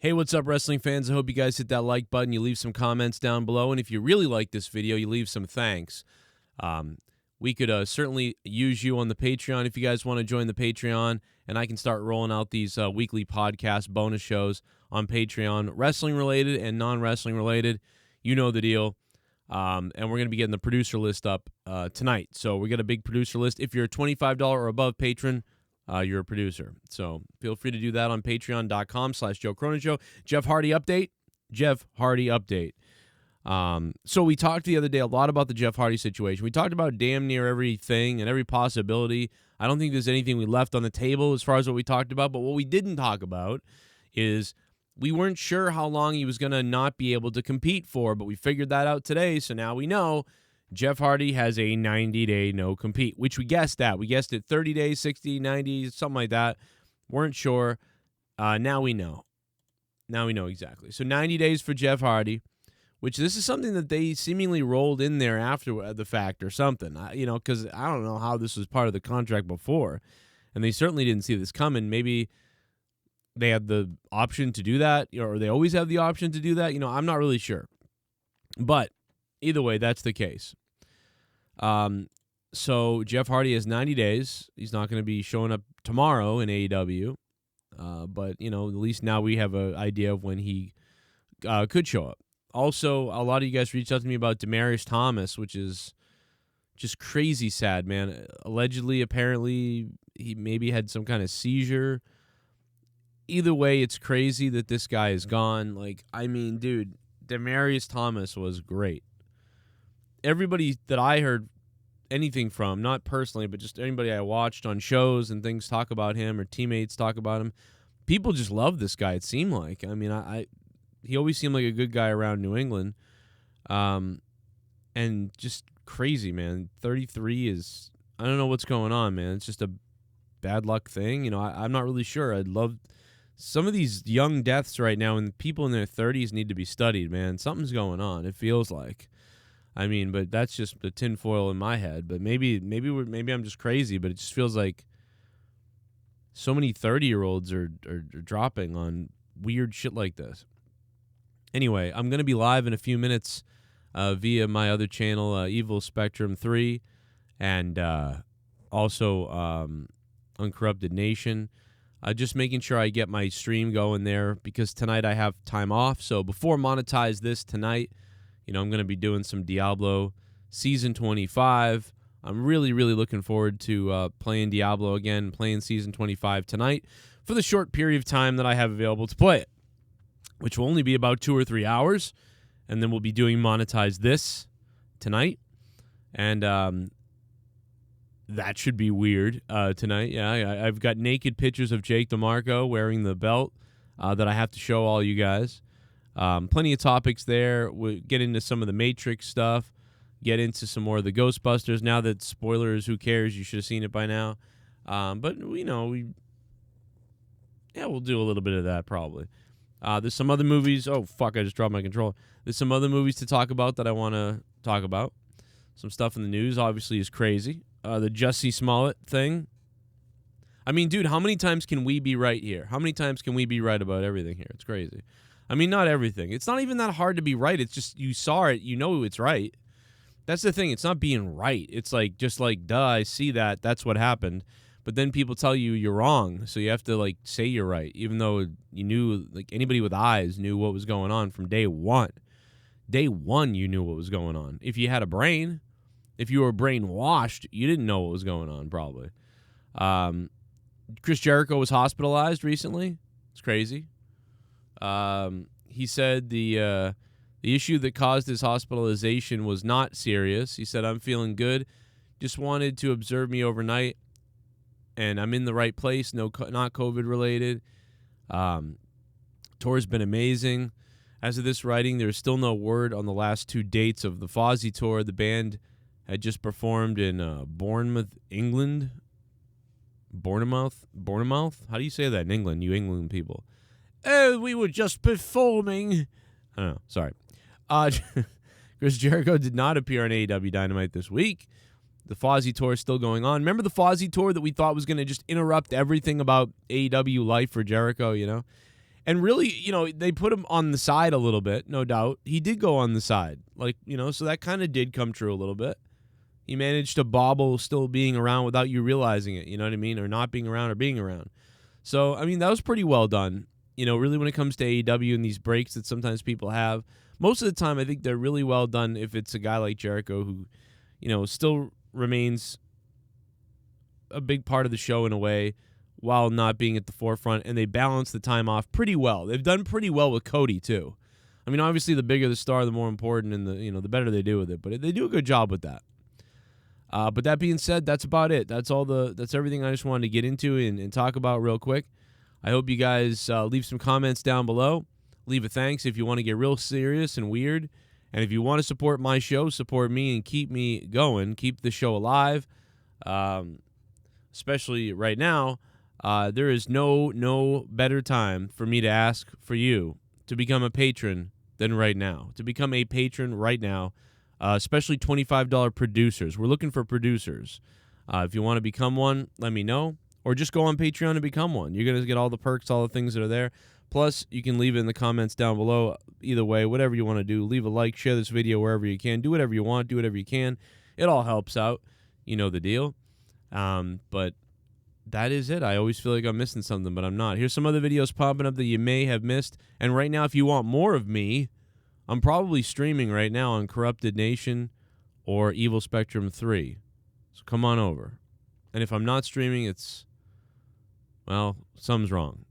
Hey, what's up, wrestling fans? I hope you guys hit that like button. You leave some comments down below. And if you really like this video, you leave some thanks. We could certainly use you on the Patreon if you guys want to join the Patreon. And I can start rolling out these weekly podcast bonus shows on Patreon, wrestling-related and non-wrestling related. You know the deal. And we're going to be getting the producer list up tonight. So we got a big producer list. If you're a $25 or above patron, you're a producer. So feel free to do that on patreon.com/Joe Cronin Show. Jeff Hardy update. Jeff Hardy update. So we talked the other day a lot about the Jeff Hardy situation. We talked about damn near everything and every possibility. I don't think there's anything we left on the table as far as what we talked about. But what we didn't talk about is we weren't sure how long he was going to not be able to compete for. But we figured that out today. So now we know Jeff Hardy has a 90-day no-compete, which we guessed at. We guessed it 30 days, 60, 90, something like that. Weren't sure. Now we know. Now we know exactly. So 90 days for Jeff Hardy, which this is something that they seemingly rolled in there after the fact or something. Because I don't know how this was part of the contract before. And they certainly didn't see this coming. Maybe they had the option to do that, or they always have the option to do that. I'm not really sure. But either way, that's the case. So Jeff Hardy has 90 days. He's not going to be showing up tomorrow in AEW. But, at least now we have an idea of when he could show up. Also, a lot of you guys reached out to me about Demaryius Thomas, which is just crazy sad, man. Allegedly, apparently, he maybe had some kind of seizure. Either way, it's crazy that this guy is gone. Dude, Demaryius Thomas was great. Everybody that I heard anything from, not personally, but just anybody I watched on shows and things talk about him or teammates talk about him, people just love this guy, it seemed like. He always seemed like a good guy around New England. And just crazy, man. 33 is, I don't know what's going on, man. It's just a bad luck thing. I'm not really sure. I'd love some of these young deaths right now, and people in their 30s need to be studied, man. Something's going on, it feels like. But that's just the tinfoil in my head. But maybe I'm just crazy, but it just feels like so many 30-year-olds are dropping on weird shit like this. Anyway, I'm going to be live in a few minutes via my other channel, Evil Spectrum 3, and also Uncorrupted Nation. Just making sure I get my stream going there because tonight I have time off. So before monetize this tonight, I'm going to be doing some Diablo Season 25. I'm really, really looking forward to playing Diablo again, playing Season 25 tonight for the short period of time that I have available to play it, which will only be about 2 or 3 hours. And then we'll be doing Monetize This tonight. And that should be weird tonight. Yeah, I've got naked pictures of Jake DeMarco wearing the belt that I have to show all you guys. Plenty of topics there. We'll get into some of the Matrix stuff, get into some more of the Ghostbusters. Now that spoilers, who cares? You should have seen it by now. But we'll do a little bit of that probably. There's some other movies. Oh, fuck, I just dropped my controller. There's some other movies to talk about that I want to talk about. Some stuff in the news obviously is crazy. The Jussie Smollett thing. Dude, how many times can we be right here? How many times can we be right about everything here? It's crazy. Not everything. It's not even that hard to be right. It's just you saw it, you know it's right. That's the thing. It's not being right. It's just like, duh, I see that. That's what happened. But then people tell you you're wrong, so you have to, say you're right, even though you knew, anybody with eyes knew what was going on from day one. Day one, you knew what was going on. If you had a brain, if you were brainwashed, you didn't know what was going on, probably. Chris Jericho was hospitalized recently. It's crazy. He said the issue that caused his hospitalization was not serious. He said, I'm feeling good. Just wanted to observe me overnight, and I'm in the right place. Not COVID related. Tour's been amazing. As of this writing, there's still no word on the last 2 dates of the Fozzy tour. The band had just performed in Bournemouth, England. Bournemouth? How do you say that in England, you England people? Oh, we were just performing. I don't know. Sorry. Chris Jericho did not appear on AEW Dynamite this week. The Fozzy tour is still going on. Remember the Fozzy tour that we thought was going to just interrupt everything about AEW life for Jericho, And really, they put him on the side a little bit, no doubt. He did go on the side. So that kind of did come true a little bit. He managed to bobble still being around without you realizing it, you know what I mean? Or not being around or being around. So, that was pretty well done. Really when it comes to AEW and these breaks that sometimes people have, most of the time I think they're really well done if it's a guy like Jericho who, still remains a big part of the show in a way while not being at the forefront, and they balance the time off pretty well. They've done pretty well with Cody, too. Obviously the bigger the star, the more important, and the better they do with it, but they do a good job with that. But that being said, that's about it. That's everything I just wanted to get into and talk about real quick. I hope you guys leave some comments down below. Leave a thanks if you want to get real serious and weird. And if you want to support my show, support me and keep me going, keep the show alive, especially right now, there is no better time for me to ask for you to become a patron than right now. To become a patron right now, especially $25 producers. We're looking for producers. If you want to become one, let me know. Or just go on Patreon and become one. You're going to get all the perks, all the things that are there. Plus, you can leave it in the comments down below. Either way, whatever you want to do. Leave a like, share this video wherever you can. Do whatever you want. Do whatever you can. It all helps out. You know the deal. But that is it. I always feel like I'm missing something, but I'm not. Here's some other videos popping up that you may have missed. And right now, if you want more of me, I'm probably streaming right now on Corrupted Nation or Evil Spectrum 3. So come on over. And if I'm not streaming, it's, well, something's wrong.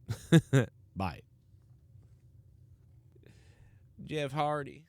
Bye. Jeff Hardy.